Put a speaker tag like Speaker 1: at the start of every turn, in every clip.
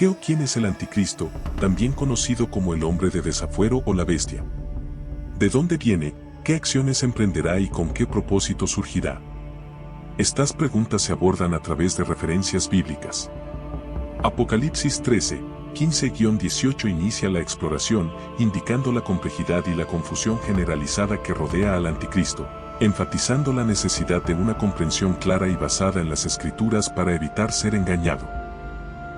Speaker 1: ¿Qué o quién es el anticristo, también conocido como el hombre de desafuero o la bestia? ¿De dónde viene? ¿Qué acciones emprenderá y con qué propósito surgirá? Estas preguntas se abordan a través de referencias bíblicas. Apocalipsis 13, 15-18 inicia la exploración, indicando la complejidad y la confusión generalizada que rodea al anticristo, enfatizando la necesidad de una comprensión clara y basada en las Escrituras para evitar ser engañado.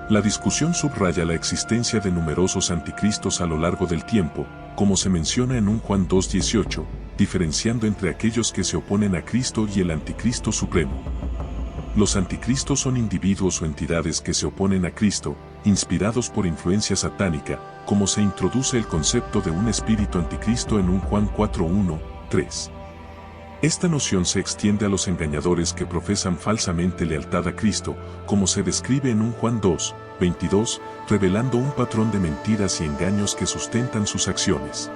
Speaker 1: La discusión subraya la existencia de numerosos anticristos a lo largo del tiempo, como se menciona en 1 Juan 2:18, diferenciando entre aquellos que se oponen a Cristo y el anticristo supremo. Los anticristos son individuos o entidades que se oponen a Cristo, inspirados por influencia satánica, como se introduce el concepto de un espíritu anticristo en 1 Juan 4:1-3. Esta noción se extiende a los engañadores que profesan falsamente lealtad a Cristo, como se describe en 1 Juan 2:22, revelando un patrón de mentiras y engaños que sustentan sus acciones.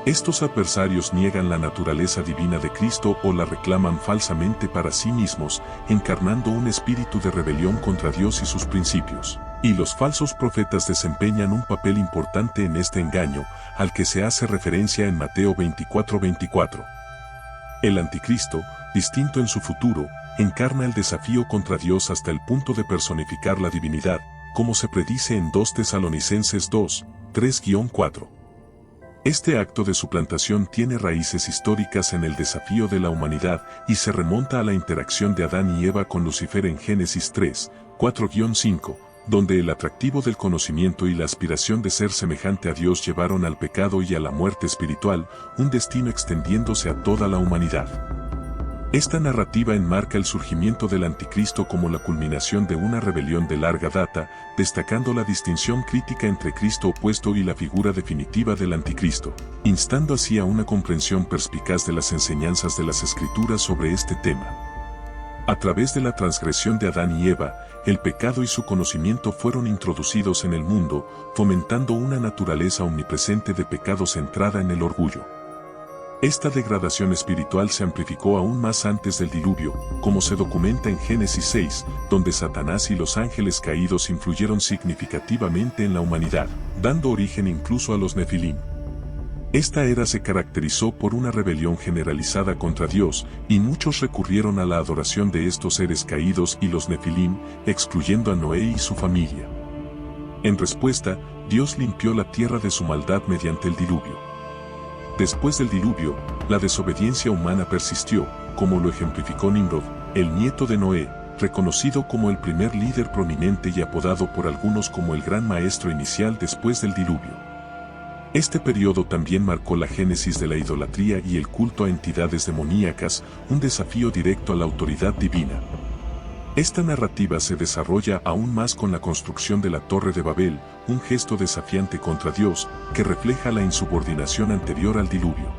Speaker 1: Estos adversarios niegan la naturaleza divina de Cristo o la reclaman falsamente para sí mismos, encarnando un espíritu de rebelión contra Dios y sus principios. Y los falsos profetas desempeñan un papel importante en este engaño, al que se hace referencia en Mateo 24:24. El anticristo, distinto en su futuro, encarna el desafío contra Dios hasta el punto de personificar la divinidad, como se predice en 2 Tesalonicenses 2:3-4. Este acto de suplantación tiene raíces históricas en el desafío de la humanidad y se remonta a la interacción de Adán y Eva con Lucifer en Génesis 3:4-5, donde el atractivo del conocimiento y la aspiración de ser semejante a Dios llevaron al pecado y a la muerte espiritual, un destino extendiéndose a toda la humanidad. Esta narrativa enmarca el surgimiento del anticristo como la culminación de una rebelión de larga data, destacando la distinción crítica entre Cristo opuesto y la figura definitiva del anticristo, instando así a una comprensión perspicaz de las enseñanzas de las Escrituras sobre este tema. A través de la transgresión de Adán y Eva, el pecado y su conocimiento fueron introducidos en el mundo, fomentando una naturaleza omnipresente de pecado centrada en el orgullo. Esta degradación espiritual se amplificó aún más antes del diluvio, como se documenta en Génesis 6, donde Satanás y los ángeles caídos influyeron significativamente en la humanidad, dando origen incluso a los Nefilim. Esta era se caracterizó por una rebelión generalizada contra Dios, y muchos recurrieron a la adoración de estos seres caídos y los Nefilim, excluyendo a Noé y su familia. En respuesta, Dios limpió la tierra de su maldad mediante el diluvio. Después del diluvio, la desobediencia humana persistió, como lo ejemplificó Nimrod, el nieto de Noé, reconocido como el primer líder prominente y apodado por algunos como el gran maestro inicial después del diluvio. Este periodo también marcó la génesis de la idolatría y el culto a entidades demoníacas, un desafío directo a la autoridad divina. Esta narrativa se desarrolla aún más con la construcción de la Torre de Babel, un gesto desafiante contra Dios, que refleja la insubordinación anterior al diluvio.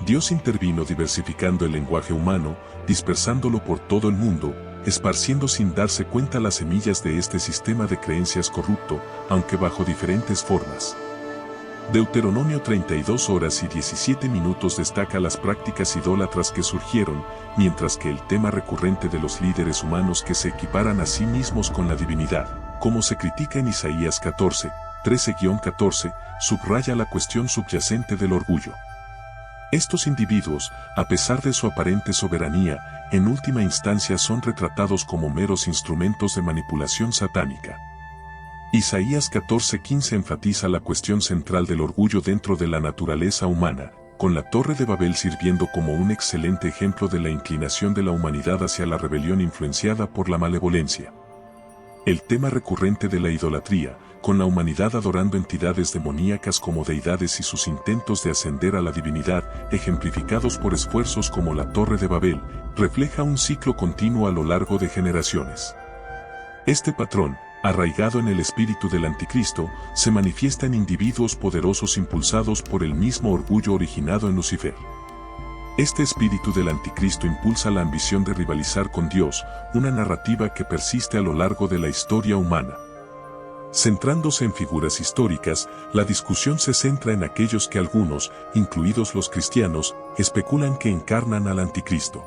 Speaker 1: Dios intervino diversificando el lenguaje humano, dispersándolo por todo el mundo, esparciendo sin darse cuenta las semillas de este sistema de creencias corrupto, aunque bajo diferentes formas. Deuteronomio 32:17 destaca las prácticas idólatras que surgieron, mientras que el tema recurrente de los líderes humanos que se equiparan a sí mismos con la divinidad, como se critica en Isaías 14:13-14, subraya la cuestión subyacente del orgullo. Estos individuos, a pesar de su aparente soberanía, en última instancia son retratados como meros instrumentos de manipulación satánica. Isaías 14:15 enfatiza la cuestión central del orgullo dentro de la naturaleza humana, con la Torre de Babel sirviendo como un excelente ejemplo de la inclinación de la humanidad hacia la rebelión influenciada por la malevolencia. El tema recurrente de la idolatría, con la humanidad adorando entidades demoníacas como deidades y sus intentos de ascender a la divinidad, ejemplificados por esfuerzos como la Torre de Babel, refleja un ciclo continuo a lo largo de generaciones. Este patrón, arraigado en el espíritu del anticristo, se manifiesta en individuos poderosos impulsados por el mismo orgullo originado en Lucifer. Este espíritu del anticristo impulsa la ambición de rivalizar con Dios, una narrativa que persiste a lo largo de la historia humana. Centrándose en figuras históricas, la discusión se centra en aquellos que algunos, incluidos los cristianos, especulan que encarnan al anticristo.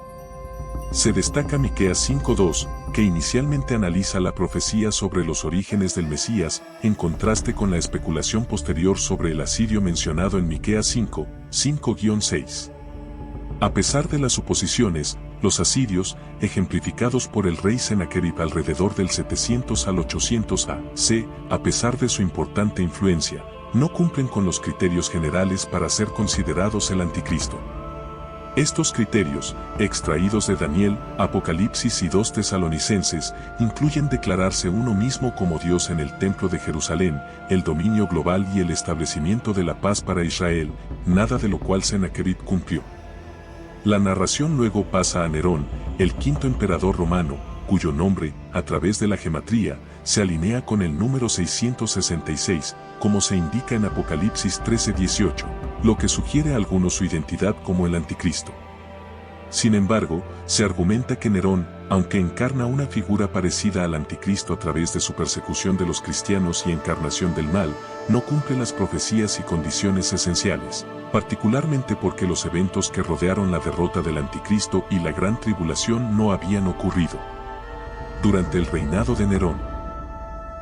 Speaker 1: Se destaca Miqueas 5:2, que inicialmente analiza la profecía sobre los orígenes del Mesías, en contraste con la especulación posterior sobre el asirio mencionado en Miqueas 5:6. A pesar de las suposiciones, los asirios, ejemplificados por el rey Sennacherib alrededor del 700 al 800 a.C., a pesar de su importante influencia, no cumplen con los criterios generales para ser considerados el anticristo. Estos criterios, extraídos de Daniel, Apocalipsis y 2 Tesalonicenses, incluyen declararse uno mismo como Dios en el Templo de Jerusalén, el dominio global y el establecimiento de la paz para Israel, nada de lo cual Sennacherib cumplió. La narración luego pasa a Nerón, el quinto emperador romano, cuyo nombre, a través de la gematría, se alinea con el número 666, como se indica en Apocalipsis 13:18, lo que sugiere a algunos su identidad como el anticristo. Sin embargo, se argumenta que Nerón, aunque encarna una figura parecida al anticristo a través de su persecución de los cristianos y encarnación del mal, no cumple las profecías y condiciones esenciales, particularmente porque los eventos que rodearon la derrota del anticristo y la gran tribulación no habían ocurrido durante el reinado de Nerón.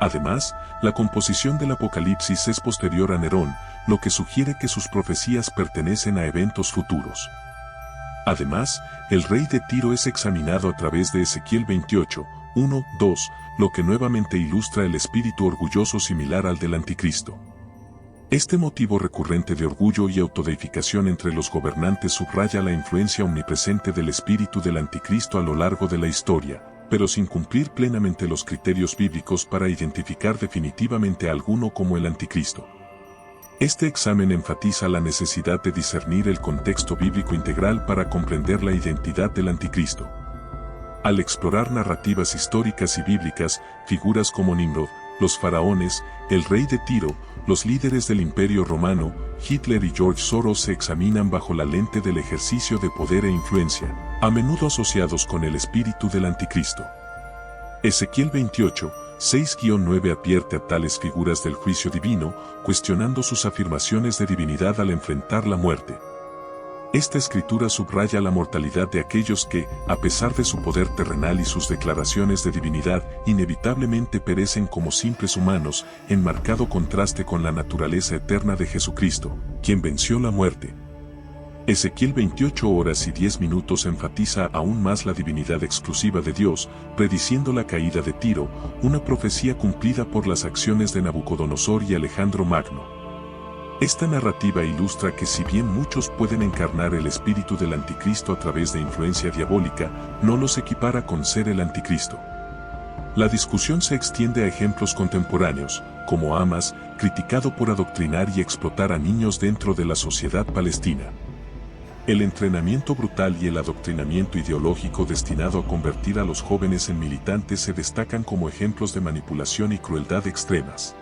Speaker 1: Además, la composición del Apocalipsis es posterior a Nerón, lo que sugiere que sus profecías pertenecen a eventos futuros. Además, el rey de Tiro es examinado a través de Ezequiel 28:1-2, lo que nuevamente ilustra el espíritu orgulloso similar al del anticristo. Este motivo recurrente de orgullo y autodeificación entre los gobernantes subraya la influencia omnipresente del espíritu del anticristo a lo largo de la historia, pero sin cumplir plenamente los criterios bíblicos para identificar definitivamente a alguno como el anticristo. Este examen enfatiza la necesidad de discernir el contexto bíblico integral para comprender la identidad del anticristo. Al explorar narrativas históricas y bíblicas, figuras como Nimrod, los faraones, el rey de Tiro, los líderes del Imperio Romano, Hitler y George Soros se examinan bajo la lente del ejercicio de poder e influencia, a menudo asociados con el espíritu del anticristo. Ezequiel 28:6-9 advierte a tales figuras del juicio divino, cuestionando sus afirmaciones de divinidad al enfrentar la muerte. Esta escritura subraya la mortalidad de aquellos que, a pesar de su poder terrenal y sus declaraciones de divinidad, inevitablemente perecen como simples humanos, en marcado contraste con la naturaleza eterna de Jesucristo, quien venció la muerte. Ezequiel 28:10 enfatiza aún más la divinidad exclusiva de Dios, prediciendo la caída de Tiro, una profecía cumplida por las acciones de Nabucodonosor y Alejandro Magno. Esta narrativa ilustra que si bien muchos pueden encarnar el espíritu del anticristo a través de influencia diabólica, no los equipara con ser el anticristo. La discusión se extiende a ejemplos contemporáneos, como Hamas, criticado por adoctrinar y explotar a niños dentro de la sociedad palestina. El entrenamiento brutal y el adoctrinamiento ideológico destinado a convertir a los jóvenes en militantes se destacan como ejemplos de manipulación y crueldad extremas.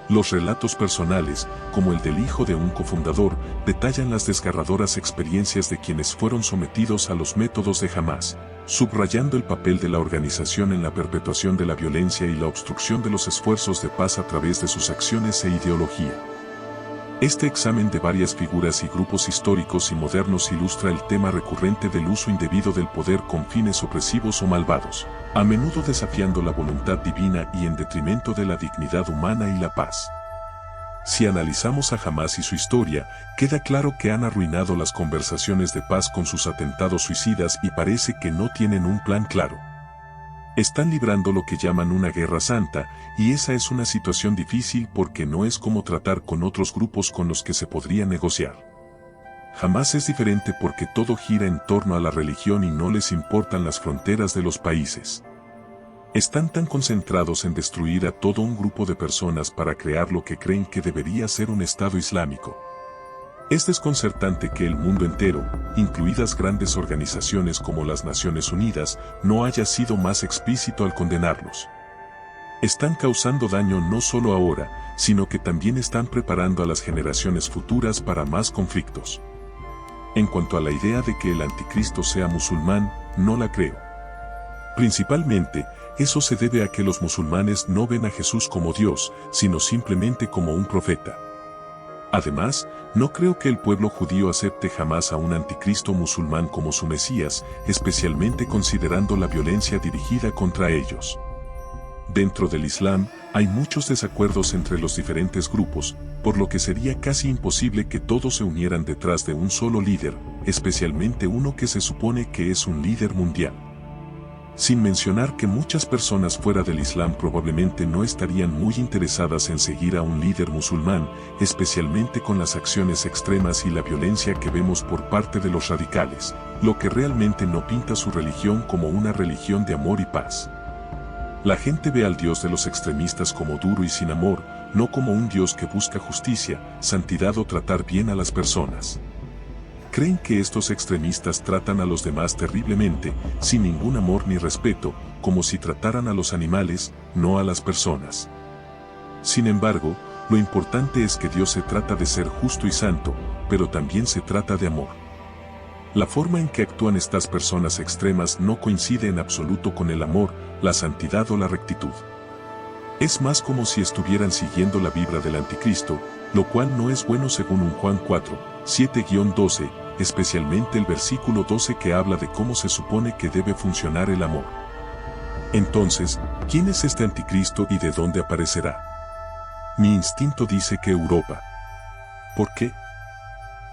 Speaker 1: Los relatos personales, como el del hijo de un cofundador, detallan las desgarradoras experiencias de quienes fueron sometidos a los métodos de Hamás, subrayando el papel de la organización en la perpetuación de la violencia y la obstrucción de los esfuerzos de paz a través de sus acciones e ideología. Este examen de varias figuras y grupos históricos y modernos ilustra el tema recurrente del uso indebido del poder con fines opresivos o malvados, a menudo desafiando la voluntad divina y en detrimento de la dignidad humana y la paz. Si analizamos a Hamás y su historia, queda claro que han arruinado las conversaciones de paz con sus atentados suicidas y parece que no tienen un plan claro. Están librando lo que llaman una guerra santa, y esa es una situación difícil porque no es como tratar con otros grupos con los que se podría negociar. Hamás es diferente porque todo gira en torno a la religión y no les importan las fronteras de los países. Están tan concentrados en destruir a todo un grupo de personas para crear lo que creen que debería ser un Estado islámico. Es desconcertante que el mundo entero, incluidas grandes organizaciones como las Naciones Unidas, no haya sido más explícito al condenarlos. Están causando daño no solo ahora, sino que también están preparando a las generaciones futuras para más conflictos. En cuanto a la idea de que el anticristo sea musulmán, no la creo. Principalmente, eso se debe a que los musulmanes no ven a Jesús como Dios, sino simplemente como un profeta. Además, no creo que el pueblo judío acepte jamás a un anticristo musulmán como su Mesías, especialmente considerando la violencia dirigida contra ellos. Dentro del Islam, hay muchos desacuerdos entre los diferentes grupos, por lo que sería casi imposible que todos se unieran detrás de un solo líder, especialmente uno que se supone que es un líder mundial. Sin mencionar que muchas personas fuera del Islam probablemente no estarían muy interesadas en seguir a un líder musulmán, especialmente con las acciones extremas y la violencia que vemos por parte de los radicales, lo que realmente no pinta su religión como una religión de amor y paz. La gente ve al Dios de los extremistas como duro y sin amor, no como un Dios que busca justicia, santidad o tratar bien a las personas. Creen que estos extremistas tratan a los demás terriblemente, sin ningún amor ni respeto, como si trataran a los animales, no a las personas. Sin embargo, lo importante es que Dios se trata de ser justo y santo, pero también se trata de amor. La forma en que actúan estas personas extremas no coincide en absoluto con el amor, la santidad o la rectitud. Es más como si estuvieran siguiendo la vibra del anticristo, lo cual no es bueno según un Juan 4, 7-12, especialmente el versículo 12 que habla de cómo se supone que debe funcionar el amor. Entonces, ¿quién es este anticristo y de dónde aparecerá? Mi instinto dice que Europa. ¿Por qué?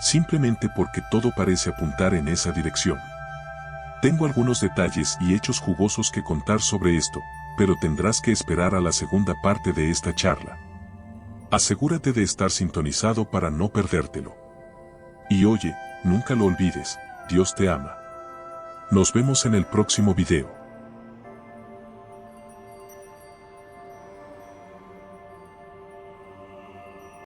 Speaker 1: Simplemente porque todo parece apuntar en esa dirección. Tengo algunos detalles y hechos jugosos que contar sobre esto, pero tendrás que esperar a la segunda parte de esta charla. Asegúrate de estar sintonizado para no perdértelo. Y oye, nunca lo olvides, Dios te ama. Nos vemos en el próximo video.